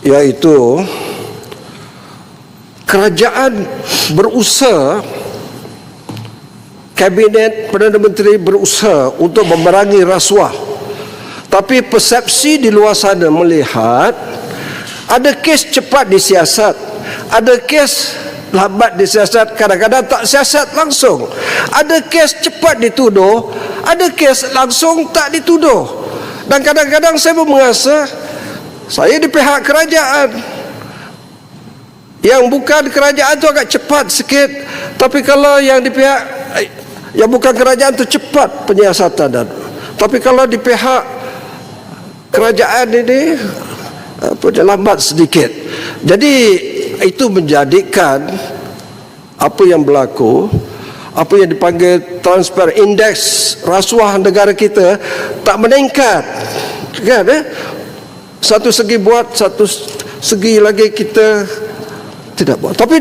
iaitu kerajaan berusaha, Kabinet Perdana Menteri berusaha untuk memerangi rasuah, tapi persepsi di luar sana melihat ada kes cepat disiasat, ada kes lambat disiasat, kadang-kadang tak siasat langsung, ada kes cepat dituduh, ada kes langsung tak dituduh. Dan kadang-kadang saya pun merasa saya di pihak kerajaan, yang bukan kerajaan tu agak cepat sikit, tapi kalau yang di pihak yang bukan kerajaan tu cepat penyiasatan. Tapi kalau di pihak kerajaan ini lambat sedikit. Jadi itu menjadikan apa yang berlaku, apa yang dipanggil transfer indeks rasuah negara kita tak meningkat, kan? Satu segi buat, satu segi lagi kita tidak buat. Tapi